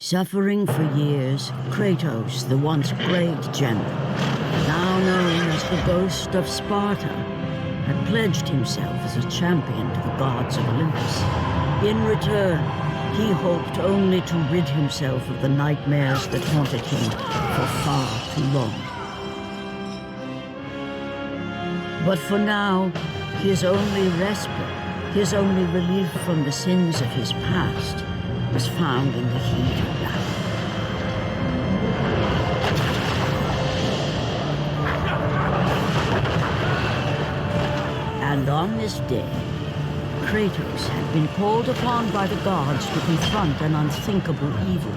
Suffering for years, Kratos, the once great general, now known as the Ghost of Sparta, had pledged himself as a champion to the gods of Olympus. In return, he hoped only to rid himself of the nightmares that haunted him for far too long. But for now, his only respite, his only relief from the sins of his past, was found in the heat of battle. And on this day, Kratos had been called upon by the gods to confront an unthinkable evil,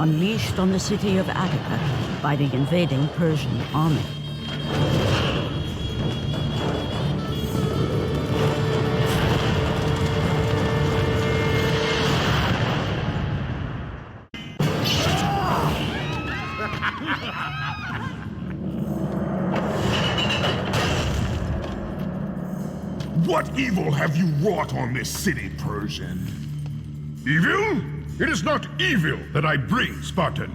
unleashed on the city of Attica by the invading Persian army. What evil have you wrought on this city, Persian? Evil? It is not evil that I bring, Spartan.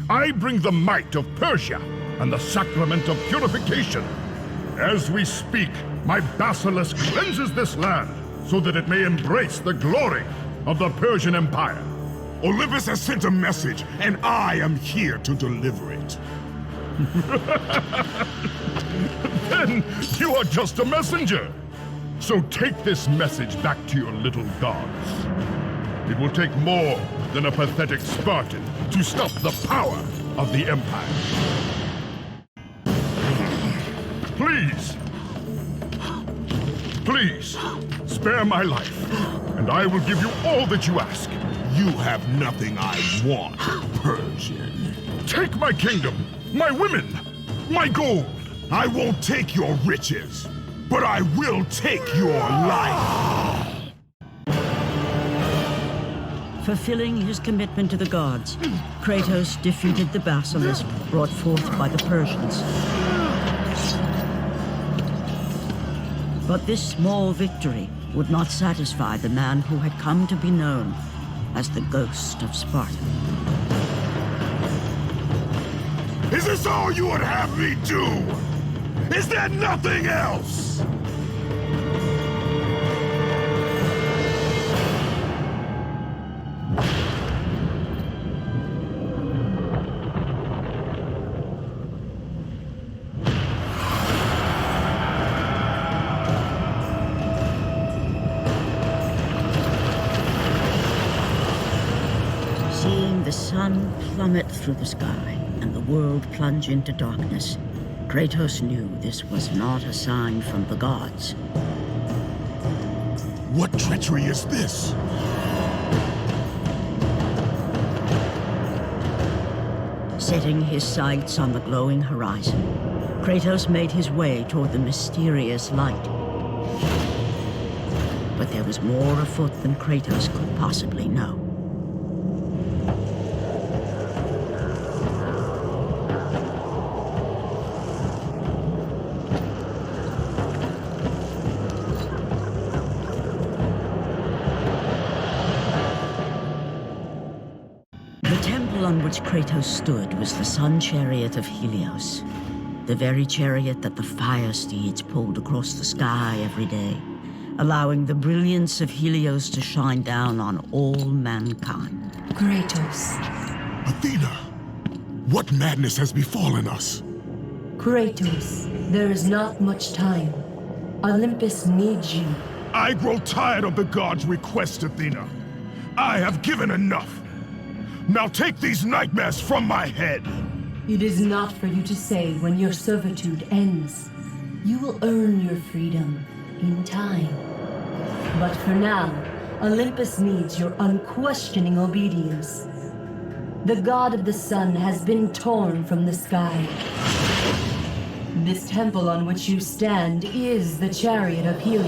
I bring the might of Persia and the sacrament of purification. As we speak, my basilisk cleanses this land so that it may embrace the glory of the Persian Empire. Olympus has sent a message, and I am here to deliver it. Then you are just a messenger. So take this message back to your little gods. It will take more than a pathetic Spartan to stop the power of the Empire. Please, please, spare my life, and I will give you all that you ask. You have nothing I want, Persian. Take my kingdom, my women, my gold. I won't take your riches, but I will take your life. Fulfilling his commitment to the gods, Kratos defeated the basilisk brought forth by the Persians. But this small victory would not satisfy the man who had come to be known as the Ghost of Sparta. Is this all you would have me do? Is there nothing else? Seeing the sun plummet through the sky and the world plunge into darkness, Kratos knew this was not a sign from the gods. What treachery is this? Setting his sights on the glowing horizon, Kratos made his way toward the mysterious light. But there was more afoot than Kratos could possibly know. On which Kratos stood was the sun chariot of Helios, the very chariot that the fire steeds pulled across the sky every day, allowing the brilliance of Helios to shine down on all mankind. Kratos. Athena, what madness has befallen us? Kratos, there is not much time. Olympus needs you. I grow tired of the gods' requests, Athena. I have given enough. Now take these nightmares from my head! It is not for you to say when your servitude ends. You will earn your freedom in time. But for now, Olympus needs your unquestioning obedience. The god of the sun has been torn from the sky. This temple on which you stand is the chariot of Helios.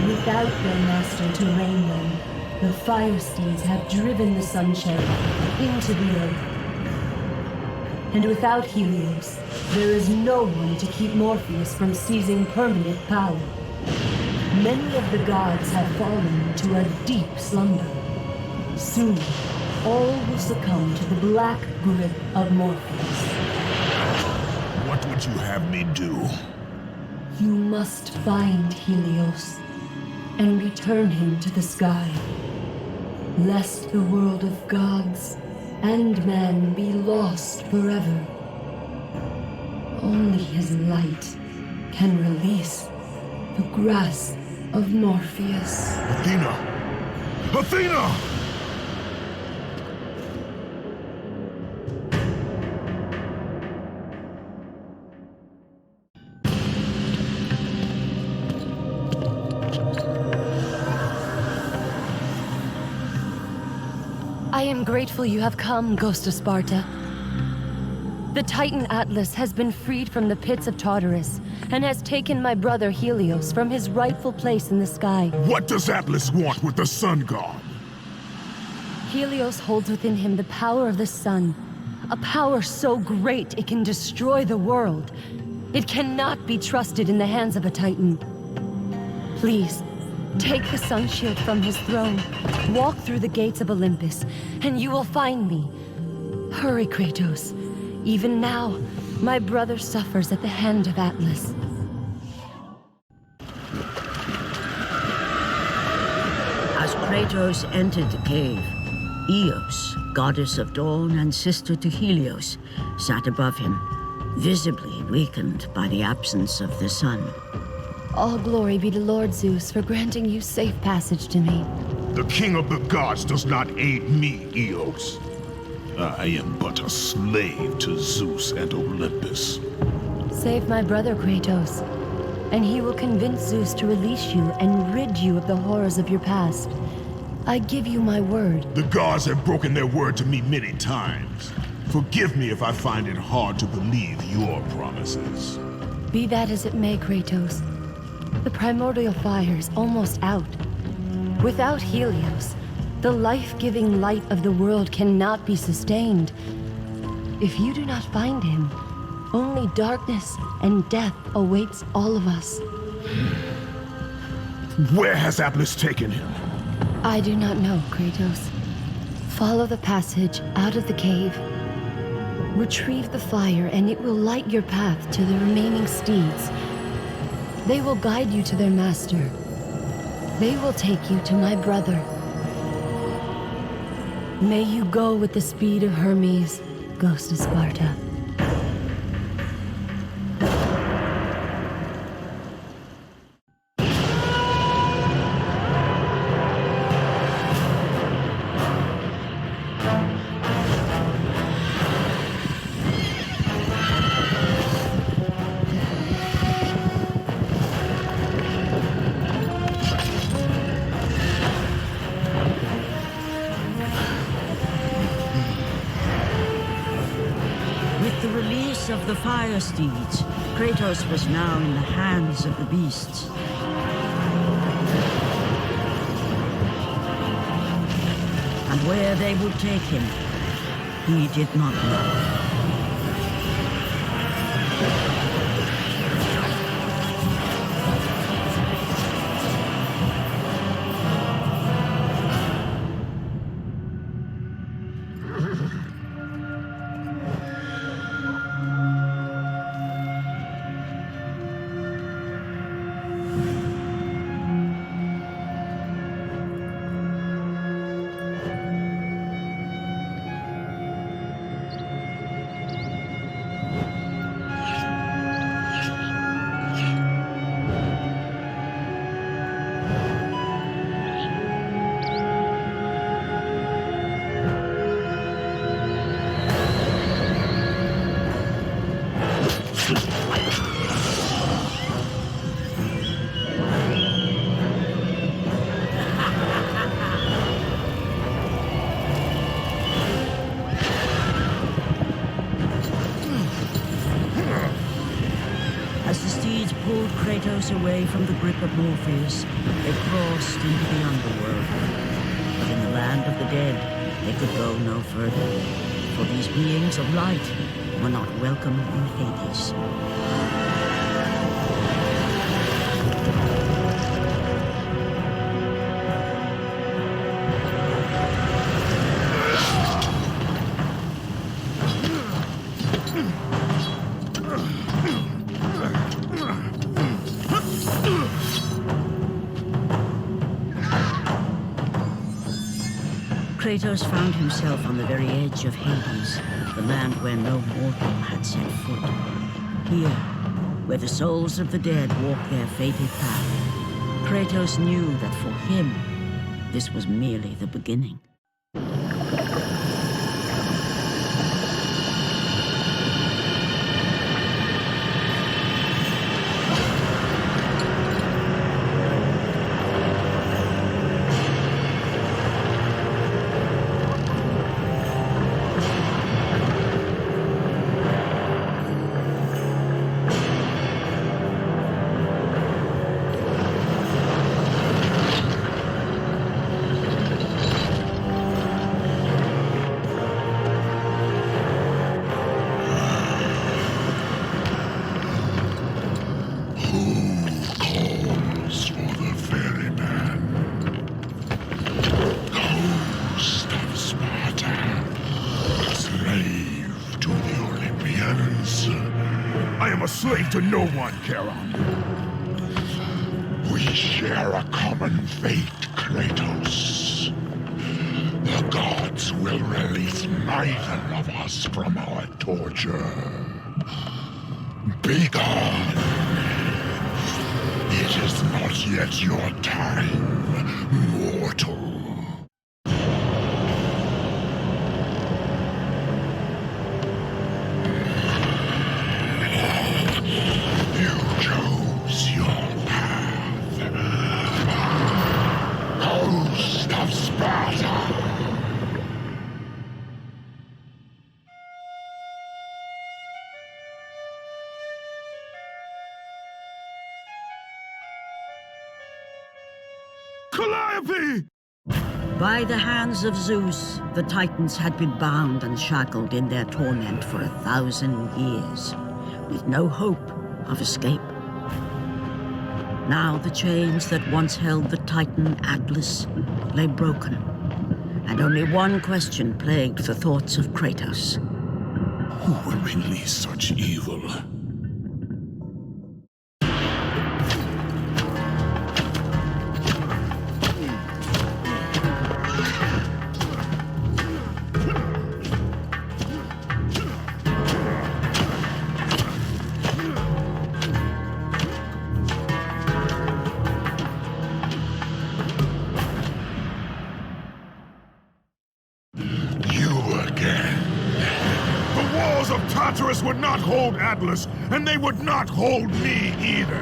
Without their master to reign them, the fire steeds have driven the sun chariot into the earth. And without Helios, there is no one to keep Morpheus from seizing permanent power. Many of the gods have fallen into a deep slumber. Soon, all will succumb to the black grip of Morpheus. What would you have me do? You must find Helios and return him to the sky, lest the world of gods and man be lost forever. Only his light can release the grasp of Morpheus. Athena! Athena! I am grateful you have come, Ghost of Sparta. The Titan Atlas has been freed from the pits of Tartarus and has taken my brother Helios from his rightful place in the sky. What does Atlas want with the sun god? Helios holds within him the power of the sun, a power so great it can destroy the world. It cannot be trusted in the hands of a Titan. Please, take the sun shield from his throne, walk through the gates of Olympus, and you will find me. Hurry, Kratos. Even now, my brother suffers at the hand of Atlas. As Kratos entered the cave, Eos, goddess of dawn and sister to Helios, sat above him, visibly weakened by the absence of the sun. All glory be to Lord Zeus for granting you safe passage to me. The king of the gods does not aid me, Eos. I am but a slave to Zeus and Olympus. Save my brother, Kratos, and he will convince Zeus to release you and rid you of the horrors of your past. I give you my word. The gods have broken their word to me many times. Forgive me if I find it hard to believe your promises. Be that as it may, Kratos. The primordial fire is almost out. Without Helios, the life-giving light of the world cannot be sustained. If you do not find him, only darkness and death awaits all of us. Where has Atlas taken him? I do not know, Kratos. Follow the passage out of the cave. Retrieve the fire and it will light your path to the remaining steeds. They will guide you to their master. They will take you to my brother. May you go with the speed of Hermes, Ghost of Sparta. With the release of the fire steeds, Kratos was now in the hands of the beasts. And where they would take him, he did not know. As the steeds pulled Kratos away from the grip of Morpheus, they crossed into the underworld. But in the land of the dead, they could go no further, for these beings of light were not welcome in Hades. Kratos found himself on the very edge of Hades, the land where no mortal had set foot. Here, where the souls of the dead walk their fated path, Kratos knew that for him, this was merely the beginning. Slave to no one, Charon. We share a common fate, Kratos. The gods will release neither of us from our torture. Be gone. It is not yet your time, mortal. Calliope! By the hands of Zeus, the Titans had been bound and shackled in their torment for 1,000 years, with no hope of escape. Now the chains that once held the Titan Atlas lay broken, and only one question plagued the thoughts of Kratos. Who will release such evil? Would not hold Atlas, and they would not hold me either.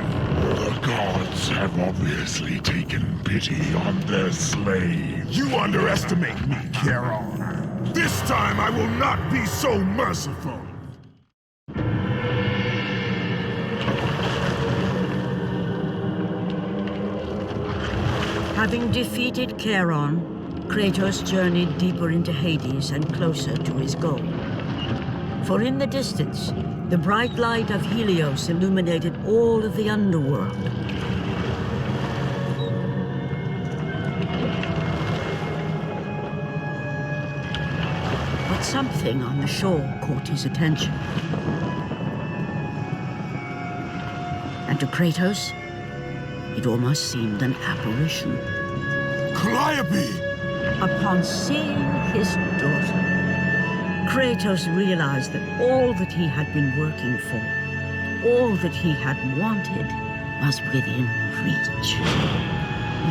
The gods have obviously taken pity on their slave. You underestimate me, Charon. This time I will not be so merciful. Having defeated Charon, Kratos journeyed deeper into Hades and closer to his goal. For in the distance, the bright light of Helios illuminated all of the underworld. But something on the shore caught his attention. And to Kratos, it almost seemed an apparition. Calliope! Upon seeing his daughter, Kratos realized that all that he had been working for, all that he had wanted, was within reach.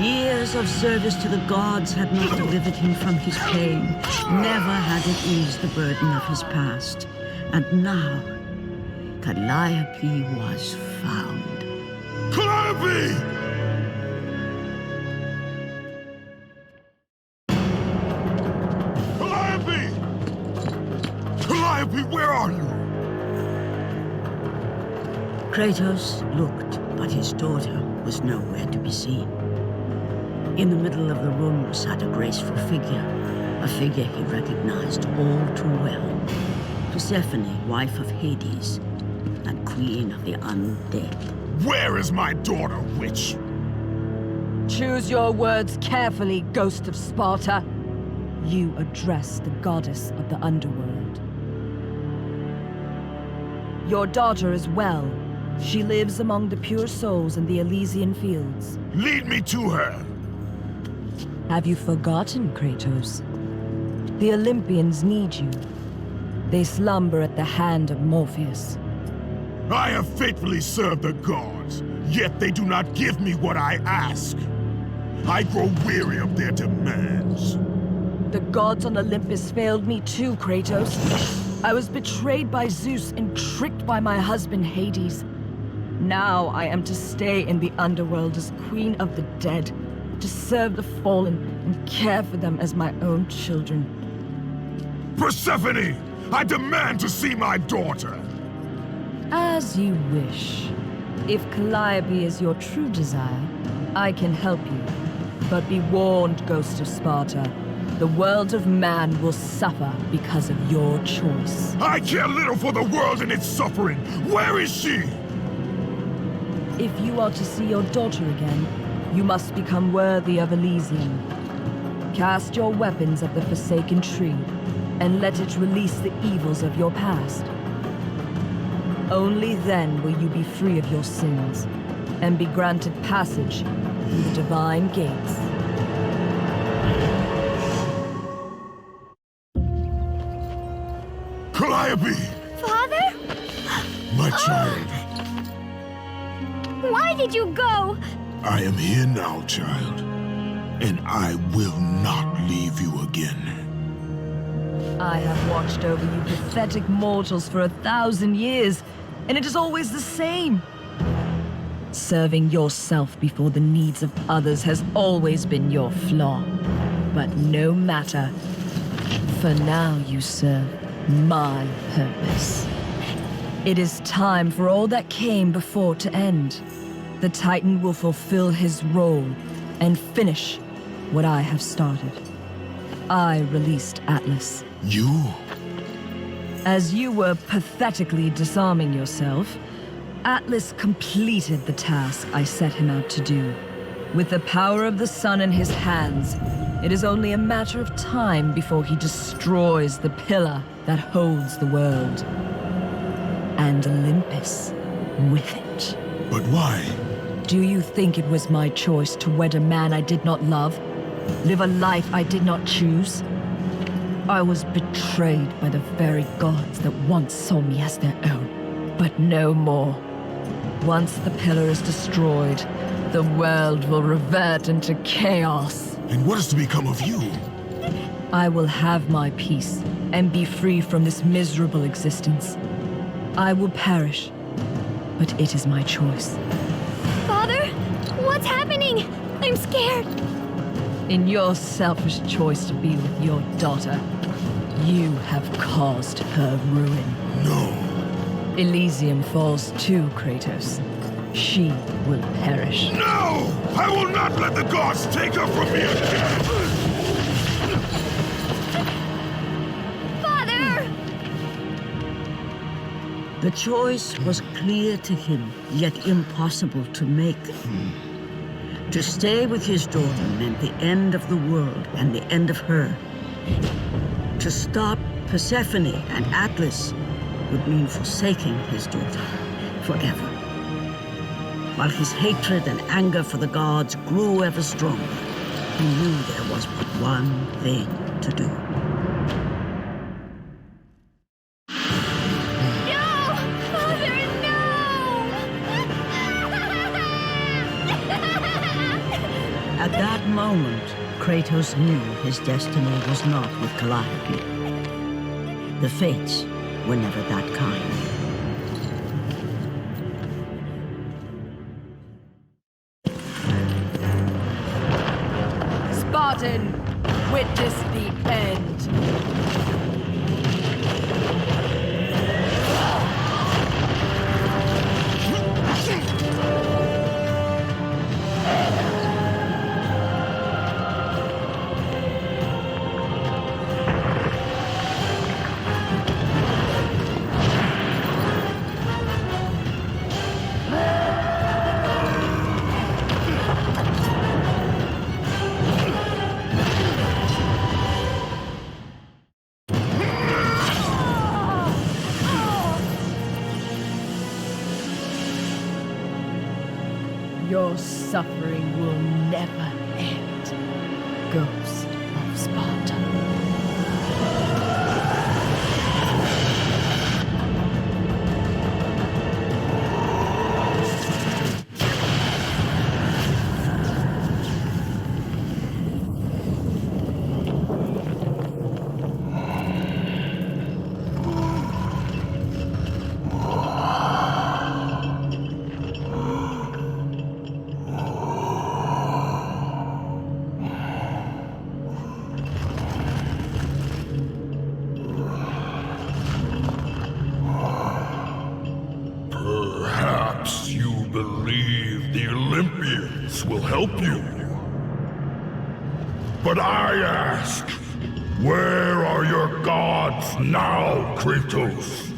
Years of service to the gods had not delivered him from his pain, never had it eased the burden of his past. And now, Calliope was found. Calliope! Calliope, where are you? Kratos looked, but his daughter was nowhere to be seen. In the middle of the room sat a graceful figure, a figure he recognized all too well. Persephone, wife of Hades, and queen of the undead. Where is my daughter, witch? Choose your words carefully, ghost of Sparta. You address the goddess of the underworld. Your daughter is well. She lives among the pure souls in the Elysian fields. Lead me to her. Have you forgotten, Kratos? The Olympians need you. They slumber at the hand of Morpheus. I have faithfully served the gods, yet they do not give me what I ask. I grow weary of their demands. The gods on Olympus failed me too, Kratos. I was betrayed by Zeus and tricked by my husband Hades. Now I am to stay in the underworld as Queen of the Dead, to serve the fallen and care for them as my own children. Persephone! I demand to see my daughter! As you wish. If Calliope is your true desire, I can help you. But be warned, Ghost of Sparta. The world of man will suffer because of your choice. I care little for the world and its suffering! Where is she? If you are to see your daughter again, you must become worthy of Elysium. Cast your weapons at the Forsaken Tree, and let it release the evils of your past. Only then will you be free of your sins, and be granted passage through the divine gates. Calliope! Father? My child. Why did you go? I am here now, child. And I will not leave you again. I have watched over you pathetic mortals for 1,000 years, and it is always the same. Serving yourself before the needs of others has always been your flaw. But no matter. For now you serve my purpose. It is time for all that came before to end. The Titan will fulfill his role and finish what I have started. I released Atlas. You? As you were pathetically disarming yourself, Atlas completed the task I set him out to do. With the power of the sun in his hands, it is only a matter of time before he destroys the pillar that holds the world. And Olympus with it. But why? Do you think it was my choice to wed a man I did not love? Live a life I did not choose? I was betrayed by the very gods that once saw me as their own. But no more. Once the pillar is destroyed, the world will revert into chaos. And what is to become of you? I will have my peace and be free from this miserable existence. I will perish, but it is my choice. Father? What's happening? I'm scared. In your selfish choice to be with your daughter, you have caused her ruin. No. Elysium falls too, Kratos. She will perish. No! I will not let the gods take her from me again! Father! The choice was clear to him, yet impossible to make. To stay with his daughter meant the end of the world and the end of her. To stop Persephone and Atlas would mean forsaking his daughter forever. While his hatred and anger for the gods grew ever stronger, he knew there was but one thing to do. No! Father, no! At that moment, Kratos knew his destiny was not with Calliope. The fates were never that kind. Spartan, witness the end. Your suffering will never end, Ghost of Sparta. This will help you. But I ask, where are your gods now, Kratos?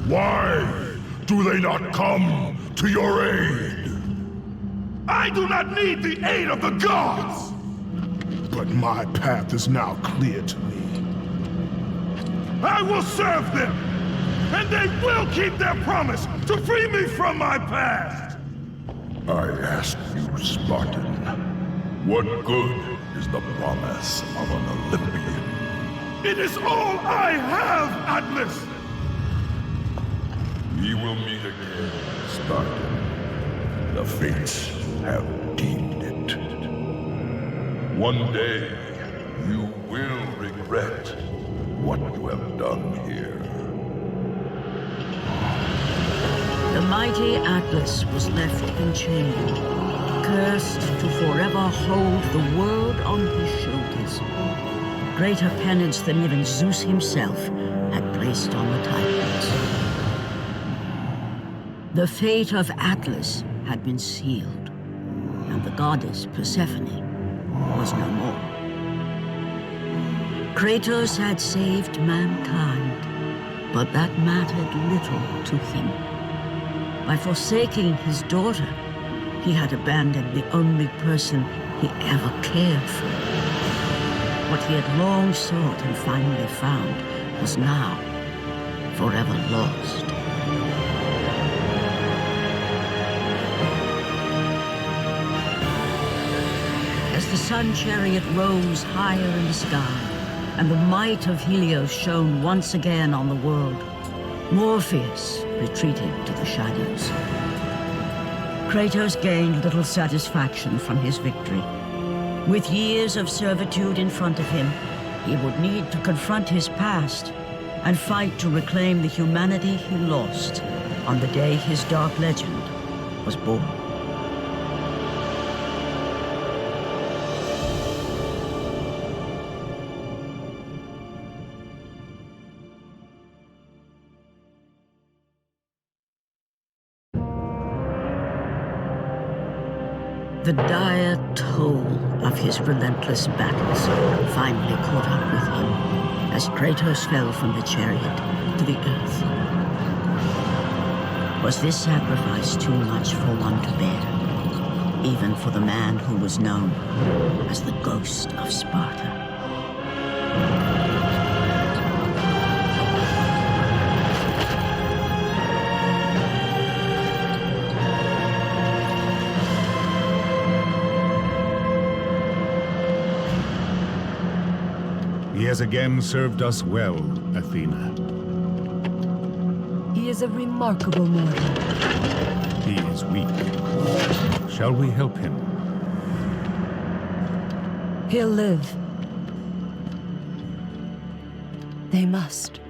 Why do they not come to your aid? I do not need the aid of the gods! But my path is now clear to me. I will serve them, and they will keep their promise to free me from my past! I ask you, Spartan, what good is the promise of an Olympian? It is all I have, Atlas! We will meet again, Spartan. The fates have deemed it. One day, you will regret what you have done here. The mighty Atlas was left enchained, cursed to forever hold the world on his shoulders. Greater penance than even Zeus himself had placed on the Titans. The fate of Atlas had been sealed, and the goddess Persephone was no more. Kratos had saved mankind, but that mattered little to him. By forsaking his daughter, he had abandoned the only person he ever cared for. What he had long sought and finally found was now forever lost. As the sun chariot rose higher in the sky, and the might of Helios shone once again on the world, Morpheus retreated to the shadows. Kratos gained little satisfaction from his victory. With years of servitude in front of him, he would need to confront his past and fight to reclaim the humanity he lost on the day his dark legend was born. The dire toll of his relentless battles finally caught up with him as Kratos fell from the chariot to the earth. Was this sacrifice too much for one to bear, even for the man who was known as the Ghost of Sparta? He has again served us well, Athena. He is a remarkable mortal. He is weak. Shall we help him? He'll live. They must.